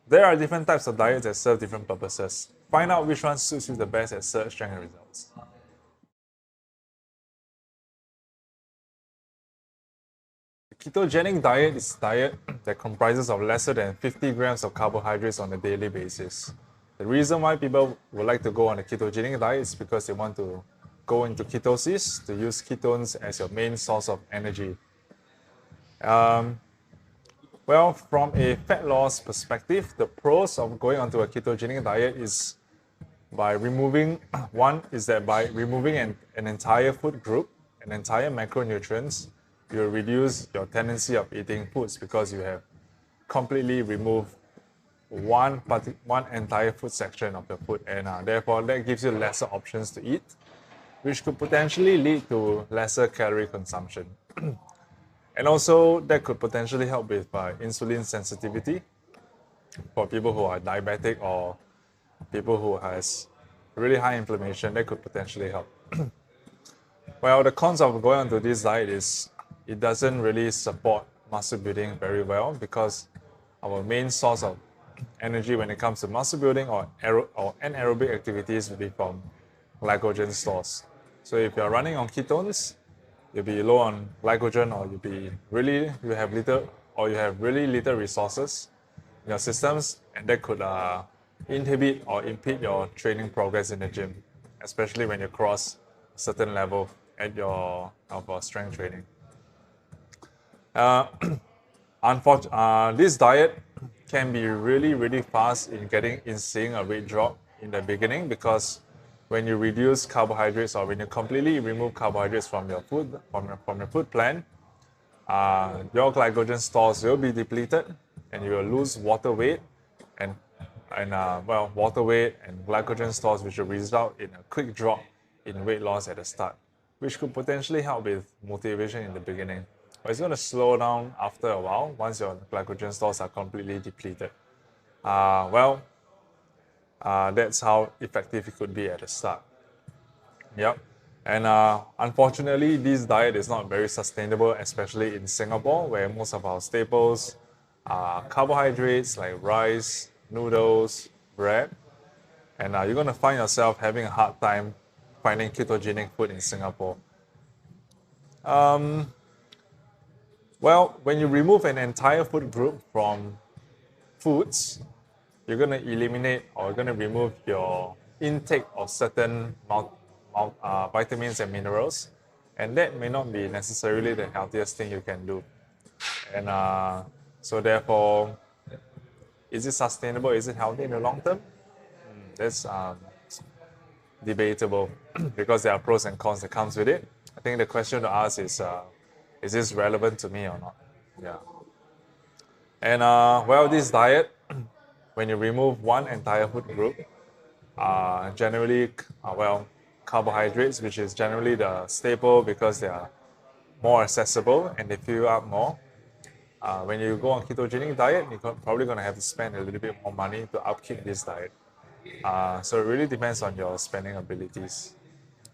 There are different types of diets that serve different purposes. Find out which one suits you the best at search strength results. The ketogenic diet is a diet that comprises of lesser than 50 grams of carbohydrates on a daily basis. The reason why people would like to go on a ketogenic diet is because they want to go into ketosis to use ketones as your main source of energy. Well, from a fat loss perspective, the pros of going onto a ketogenic diet is by removing, one is that by removing an entire food group, an entire macronutrients, you'll reduce your tendency of eating foods because you have completely removed one entire food section of your food, and therefore that gives you lesser options to eat, which could potentially lead to lesser calorie consumption. And also that could potentially help with insulin sensitivity for people who are diabetic or people who has really high inflammation. That could potentially help. Well, the cons of going onto this diet is it doesn't really support muscle building very well because our main source of energy when it comes to muscle building or anaerobic activities will be from glycogen stores. So if you're running on ketones, you'll be low on glycogen, or you have really little resources in your systems, and that could inhibit or impede your training progress in the gym, especially when you cross a certain level at your strength training. This diet can be really fast in seeing a weight drop in the beginning, because when you reduce carbohydrates or when you completely remove carbohydrates from your food from your food plan, your glycogen stores will be depleted, and you will lose water weight and water weight and glycogen stores, which will result in a quick drop in weight loss at the start, which could potentially help with motivation in the beginning. But it's going to slow down after a while once your glycogen stores are completely depleted. That's how effective it could be at the start. Yep. And unfortunately, this diet is not very sustainable, especially in Singapore, where most of our staples are carbohydrates like rice, noodles, bread. And you're going to find yourself having a hard time finding ketogenic food in Singapore. Well, when you remove an entire food group from foods, you're going to eliminate or you're going to remove your intake of certain vitamins and minerals, and that may not be necessarily the healthiest thing you can do. And so therefore, is it sustainable? Is it healthy in the long term? That's debatable because there are pros and cons that comes with it. I think the question to ask is this relevant to me or not? Yeah. And well, this diet, when you remove one entire food group, generally, carbohydrates, which is generally the staple because they are more accessible and they fill you up more. When you go on ketogenic diet, you're probably going to have to spend a little bit more money to upkeep this diet. So it really depends on your spending abilities.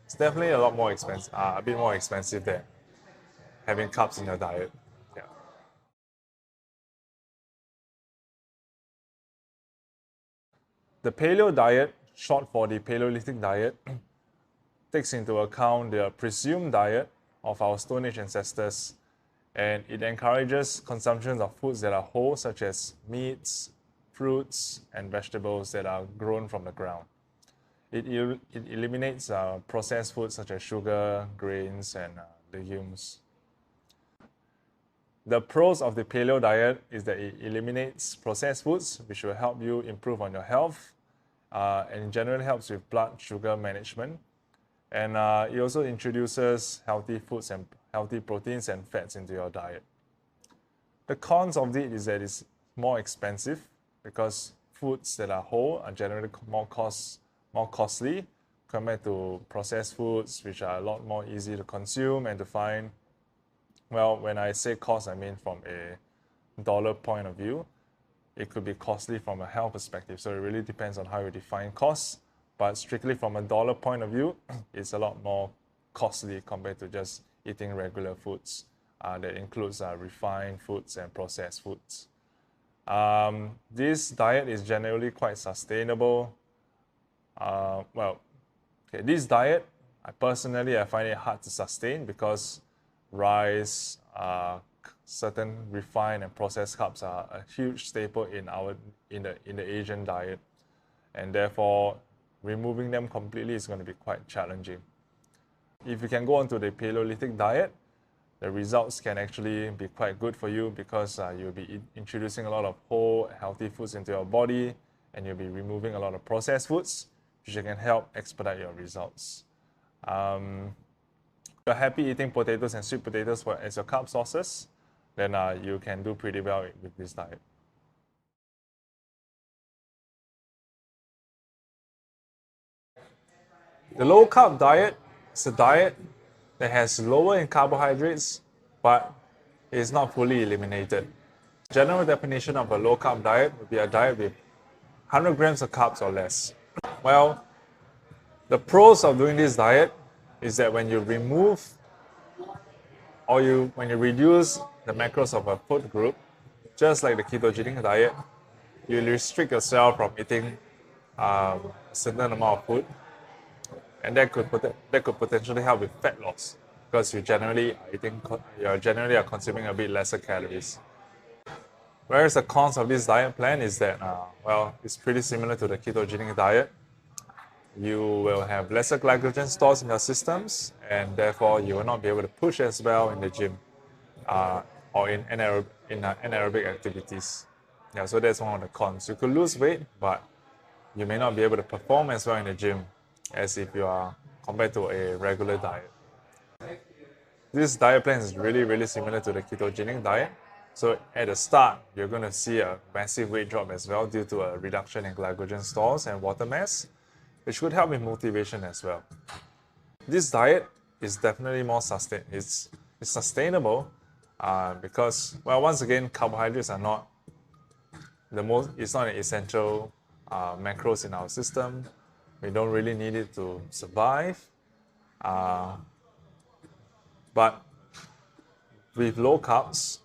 It's definitely a lot more expensive, a bit more expensive than having carbs in your diet. Yeah. The Paleo diet, short for the Paleolithic diet, takes into account the presumed diet of our Stone Age ancestors, and it encourages consumption of foods that are whole, such as meats, fruits, and vegetables that are grown from the ground. It eliminates processed foods such as sugar, grains, and legumes. The pros of the paleo diet is that it eliminates processed foods, which will help you improve on your health, and generally helps with blood sugar management. And it also introduces healthy foods and healthy proteins and fats into your diet. The cons of it is that it's more expensive because foods that are whole are generally more costly compared to processed foods, which are a lot more easy to consume and to find. Well, when I say cost, I mean from a dollar point of view. It could be costly from a health perspective. So it really depends on how you define costs. But strictly from a dollar point of view, it's a lot more costly compared to just eating regular foods that includes refined foods and processed foods. This diet is generally quite sustainable. This diet, I find it hard to sustain because rice, certain refined and processed carbs are a huge staple in the Asian diet, and therefore removing them completely is going to be quite challenging. If you can go onto the Paleolithic diet, the results can actually be quite good for you because you'll be introducing a lot of whole, healthy foods into your body, and you'll be removing a lot of processed foods, which can help expedite your results. If you're happy eating potatoes and sweet potatoes as your carb sources, then you can do pretty well with this diet. The low carb diet is a diet that has lower in carbohydrates, but is not fully eliminated. General definition of a low carb diet would be a diet with 100 grams of carbs or less. Well, the pros of doing this diet is that when you remove when you reduce the macros of a food group, just like the ketogenic diet, you restrict yourself from eating a certain amount of food, and that could potentially help with fat loss because you generally are consuming a bit lesser calories. Whereas the cons of this diet plan is that it's pretty similar to the ketogenic diet. You will have lesser glycogen stores in your systems, and therefore you will not be able to push as well in the gym or in anaerobic activities. Yeah, so that's one of the cons. You could lose weight, but you may not be able to perform as well in the gym as if you are compared to a regular diet. This diet plan is really, really similar to the ketogenic diet. So at the start, you're going to see a massive weight drop as well due to a reduction in glycogen stores and water mass, which would help with motivation as well. This diet is definitely more it's sustainable because, well, once again, carbohydrates are not it's not an essential macros in our system. We don't really need it to survive. But with low carbs,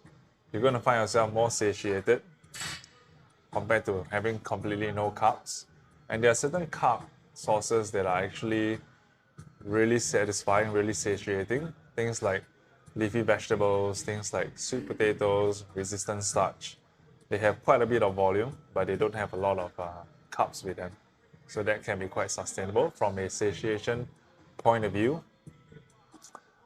you're going to find yourself more satiated compared to having completely no carbs. And there are certain carb sources that are actually really satisfying, really satiating. Things like leafy vegetables, things like sweet potatoes, resistant starch. They have quite a bit of volume, but they don't have a lot of carbs with them. So that can be quite sustainable from a satiation point of view.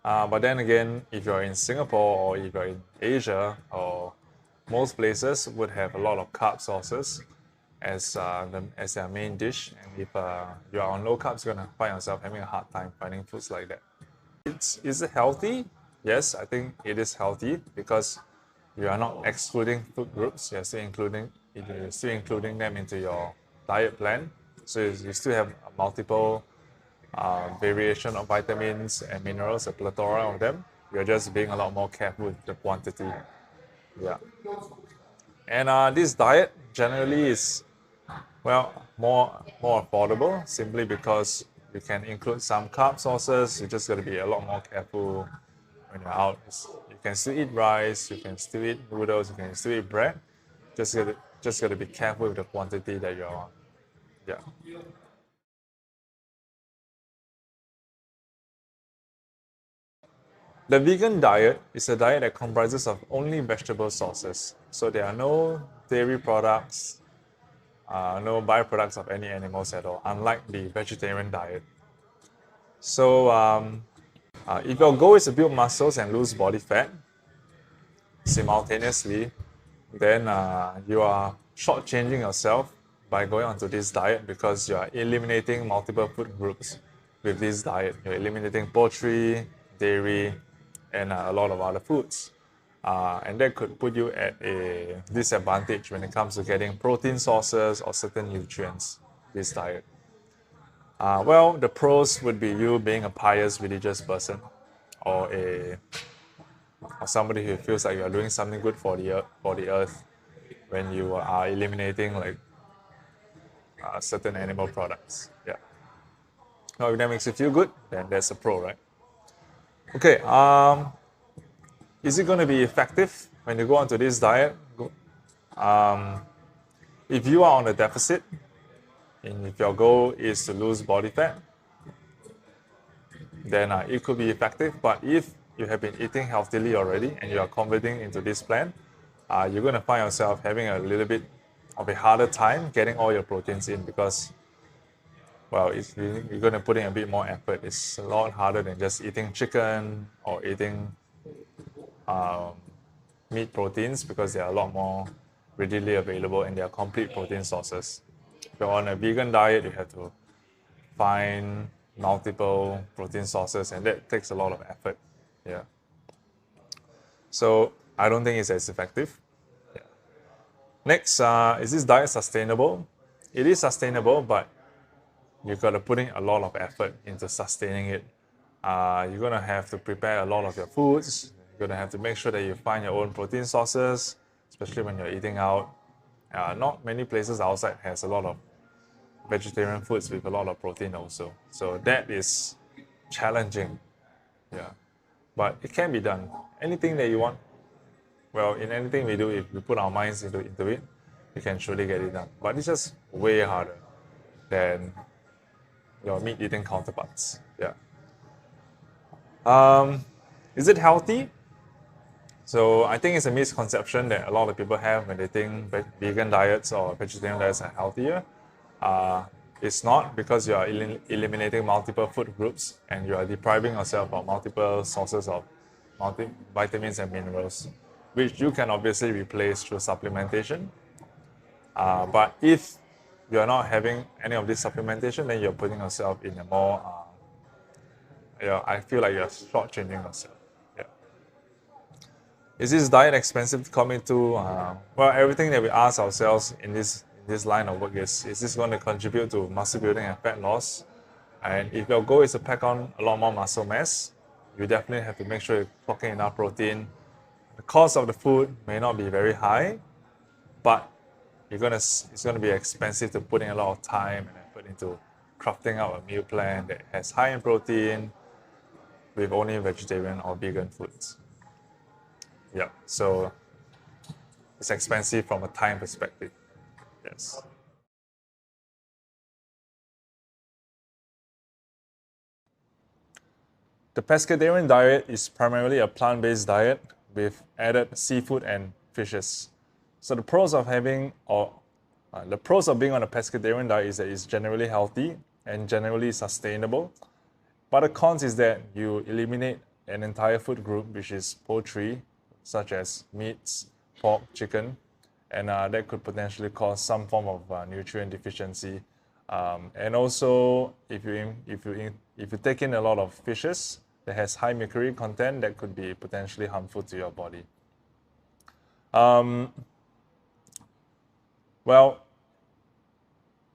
But then again, if you're in Singapore or if you're in Asia, or most places would have a lot of carb sources as their main dish. And if you are on low carbs, you're going to find yourself having a hard time finding foods like that. Is it healthy? Yes, I think it is healthy because you are not excluding food groups. You're still including them into your diet plan. So you still have multiple variation of vitamins and minerals, a plethora of them. You're just being a lot more careful with the quantity. Yeah. And this diet generally is, well, more affordable simply because you can include some carb sources. You just got to be a lot more careful when you're out. You can still eat rice, you can still eat noodles, you can still eat bread. Just got to be careful with the quantity that you're on. Yeah. The vegan diet is a diet that comprises of only vegetable sources. So there are no dairy products, no byproducts of any animals at all, unlike the vegetarian diet. So if your goal is to build muscles and lose body fat simultaneously, then you are shortchanging yourself by going onto this diet because you are eliminating multiple food groups with this diet. You're eliminating poultry, dairy, and a lot of other foods. And that could put you at a disadvantage when it comes to getting protein sources or certain nutrients, this diet. Well, the pros would be you being a pious religious person or somebody who feels like you're doing something good for the earth when you are eliminating like certain animal products. Yeah. Now, if that makes you feel good, then that's a pro, right? Okay. Is it going to be effective when you go onto this diet? If you are on a deficit, and if your goal is to lose body fat, then it could be effective. But if you have been eating healthily already and you are converting into this plan, you're going to find yourself having a little bit of a harder time getting all your proteins in because, well, you're going to put in a bit more effort. It's a lot harder than just eating chicken or eating meat proteins because they are a lot more readily available and they are complete protein sources. If you're on a vegan diet, you have to find multiple protein sources and that takes a lot of effort. Yeah. So I don't think it's as effective. Yeah. Next, is this diet sustainable? It is sustainable, but you've got to put in a lot of effort into sustaining it. You're going to have to prepare a lot of your foods. You're going to have to make sure that you find your own protein sources, especially when you're eating out. Not many places outside has a lot of vegetarian foods with a lot of protein also. So that is challenging. Yeah. But it can be done. Anything that you want, well, in anything we do, if we put our minds into it, we can surely get it done. But it's just way harder than your meat eating counterparts. Yeah. Is it healthy? So I think it's a misconception that a lot of people have when they think vegan diets or vegetarian diets are healthier. It's not because you are eliminating multiple food groups and you are depriving yourself of multiple sources of vitamins and minerals, which you can obviously replace through supplementation. But if you're not having any of this supplementation, then you're putting yourself in a more, I feel like you're shortchanging yourself. Yeah. Is this diet expensive to commit to? Well, everything that we ask ourselves in this line of work is this going to contribute to muscle building and fat loss? And if your goal is to pack on a lot more muscle mass, you definitely have to make sure you're clocking enough protein. The cost of the food may not be very high, but it's gonna be expensive to put in a lot of time and effort into crafting out a meal plan that has high in protein with only vegetarian or vegan foods. Yeah, so it's expensive from a time perspective. Yes. The pescatarian diet is primarily a plant-based diet with added seafood and fishes. So the pros of being on a pescatarian diet is that it's generally healthy and generally sustainable. But the cons is that you eliminate an entire food group, which is poultry, such as meats, pork, chicken, and that could potentially cause some form of nutrient deficiency. And also, if you take in a lot of fishes that has high mercury content, that could be potentially harmful to your body. Well,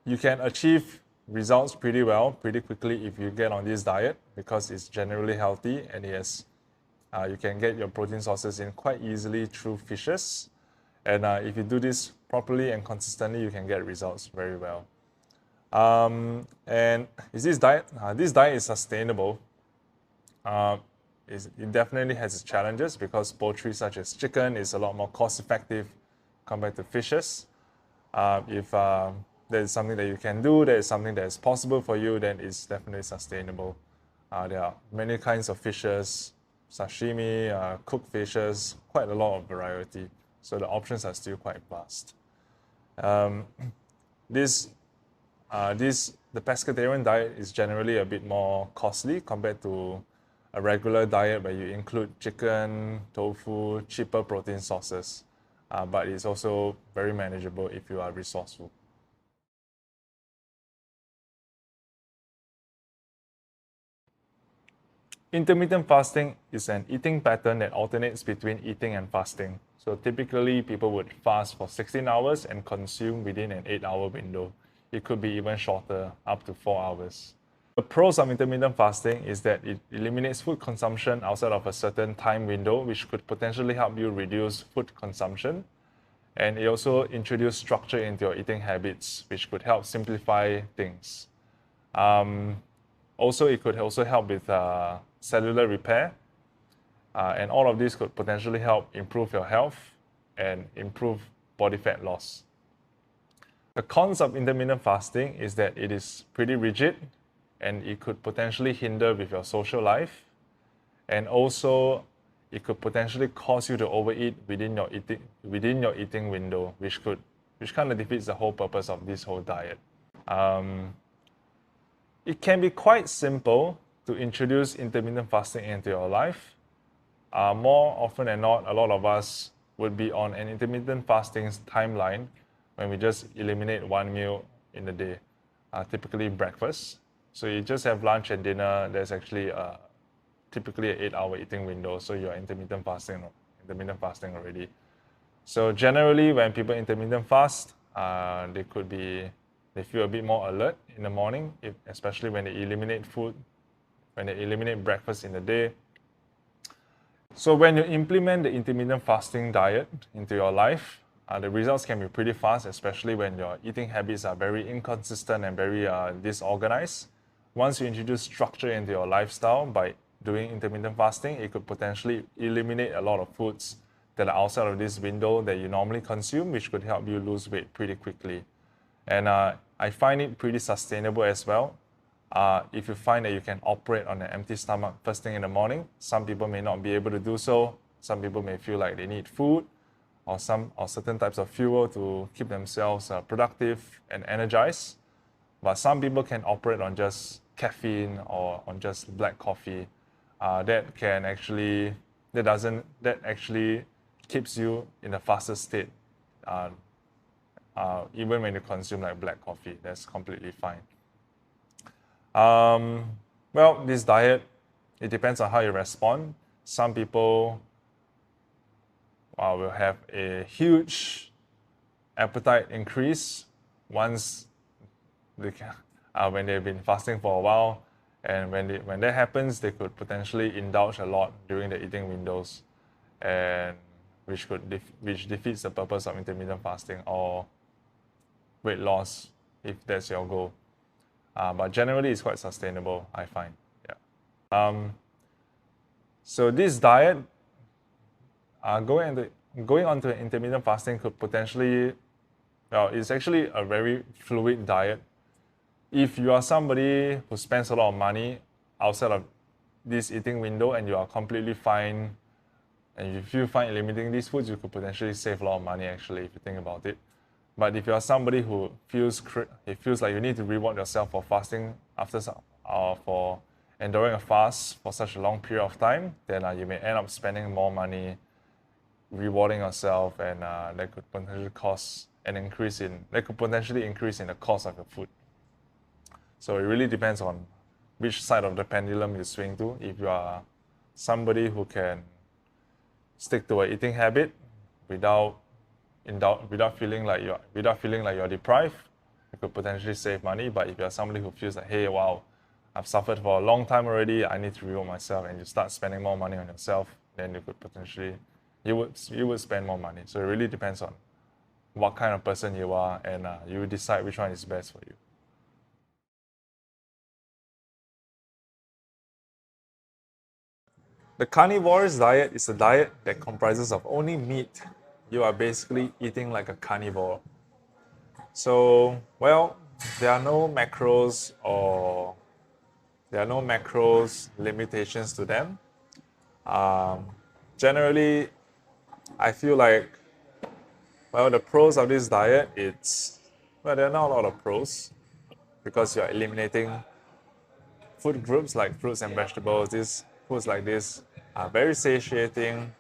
you can achieve results pretty well, pretty quickly if you get on this diet because it's generally healthy and you can get your protein sources in quite easily through fishes. And if you do this properly and consistently, you can get results very well. And this diet is sustainable. It definitely has its challenges because poultry such as chicken is a lot more cost effective compared to fishes. If there is something that you can do, there is something that is possible for you, then it's definitely sustainable. There are many kinds of fishes, sashimi, cooked fishes, quite a lot of variety. So the options are still quite vast. The pescatarian diet is generally a bit more costly compared to a regular diet where you include chicken, tofu, cheaper protein sources. But it's also very manageable if you are resourceful. Intermittent fasting is an eating pattern that alternates between eating and fasting. So typically, people would fast for 16 hours and consume within an 8-hour window. It could be even shorter, up to 4 hours. The pros of intermittent fasting is that it eliminates food consumption outside of a certain time window, which could potentially help you reduce food consumption. And it also introduces structure into your eating habits, which could help simplify things. Also, it could also help with cellular repair. And all of this could potentially help improve your health and improve body fat loss. The cons of intermittent fasting is that it is pretty rigid and it could potentially hinder with your social life, and also it could potentially cause you to overeat within your eating window, which kind of defeats the whole purpose of this whole diet. It can be quite simple to introduce intermittent fasting into your life. More often than not, a lot of us would be on an intermittent fasting timeline when we just eliminate one meal in the day, typically breakfast. So you just have lunch and dinner. There's actually typically an 8-hour eating window, so you're intermittent fasting already. So generally, when people intermittent fast, they feel a bit more alert in the morning, especially when they eliminate breakfast in the day. So when you implement the intermittent fasting diet into your life, the results can be pretty fast, especially when your eating habits are very inconsistent and very disorganized. Once you introduce structure into your lifestyle by doing intermittent fasting, it could potentially eliminate a lot of foods that are outside of this window that you normally consume, which could help you lose weight pretty quickly. And I find it pretty sustainable as well. If you find that you can operate on an empty stomach first thing in the morning, some people may not be able to do so. Some people may feel like they need food or certain types of fuel to keep themselves productive and energized. But some people can operate on just caffeine or on just black coffee. That actually keeps you in a faster state. Even when you consume like black coffee, that's completely fine. Well, this diet, it depends on how you respond. Some people will have a huge appetite increase once when they've been fasting for a while, and when that happens, they could potentially indulge a lot during the eating windows, and which defeats the purpose of intermittent fasting or weight loss if that's your goal. But generally, it's quite sustainable, I find. Yeah. So this diet, going on to intermittent fasting could potentially, it's actually a very fluid diet. If you are somebody who spends a lot of money outside of this eating window and you are completely fine, and if you feel fine eliminating these foods, you could potentially save a lot of money actually, if you think about it. But if you are somebody who feels like you need to reward yourself for fasting for enduring a fast for such a long period of time, then you may end up spending more money rewarding yourself, and that could potentially increase in the cost of your food. So it really depends on which side of the pendulum you swing to. If you are somebody who can stick to an eating habit without feeling like you're deprived, you could potentially save money. But if you're somebody who feels like, hey, wow, I've suffered for a long time already, I need to reward myself, and you start spending more money on yourself, then you could potentially you would spend more money. So it really depends on what kind of person you are, and you decide which one is best for you. The carnivorous diet is a diet that comprises of only meat. You are basically eating like a carnivore. So, well, there are no macros limitations to them. Generally, I feel like, well, the pros of this diet, there are not a lot of pros because you're eliminating food groups like fruits and vegetables. These foods like this are very satiating,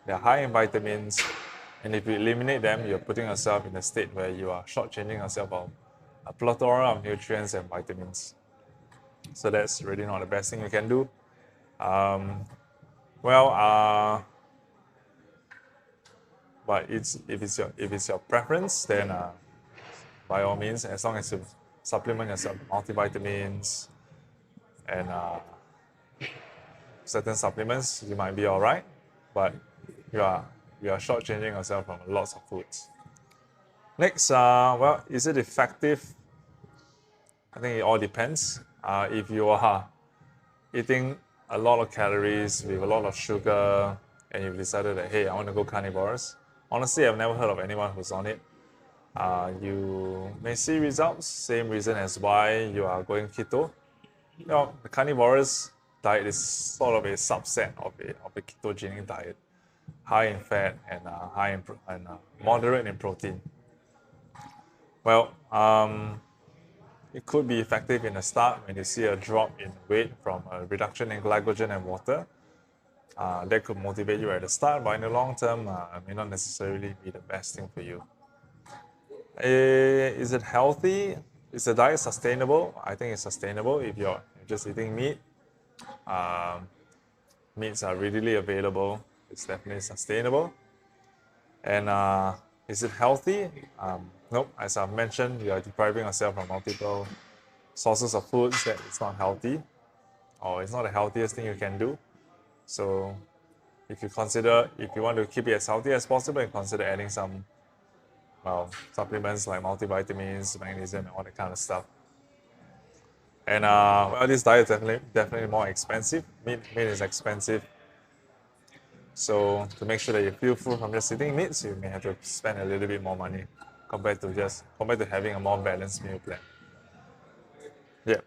they're high in vitamins, and if you eliminate them, you're putting yourself in a state where you are shortchanging yourself of a plethora of nutrients and vitamins. So that's really not the best thing you can do. But if it's your preference, then by all means, as long as you supplement yourself with multivitamins and certain supplements, you might be all right. But you are shortchanging yourself from lots of foods. Next, is it effective? I think it all depends. If you are eating a lot of calories with a lot of sugar, and you've decided that, hey, I want to go carnivorous, Honestly, I've never heard of anyone who's on it. You may see results, same reason as why you are going keto. The carnivorous diet is sort of a subset of a ketogenic diet, high in fat and moderate in protein. Well, it could be effective in the start when you see a drop in weight from a reduction in glycogen and water. That could motivate you at the start, but in the long term, it may not necessarily be the best thing for you. Is it healthy? Is the diet sustainable? I think it's sustainable if you're just eating meat. Meats are readily available. It's definitely sustainable. And is it healthy? Nope. As I've mentioned, you are depriving yourself from multiple sources of foods that it's not healthy, or it's not the healthiest thing you can do. So if you want to keep it as healthy as possible, you consider adding some supplements like multivitamins, magnesium, and all that kind of stuff. And this diet is definitely more expensive. Meat is expensive. So to make sure that you feel full from just eating meats, you may have to spend a little bit more money compared to having a more balanced meal plan. Yeah.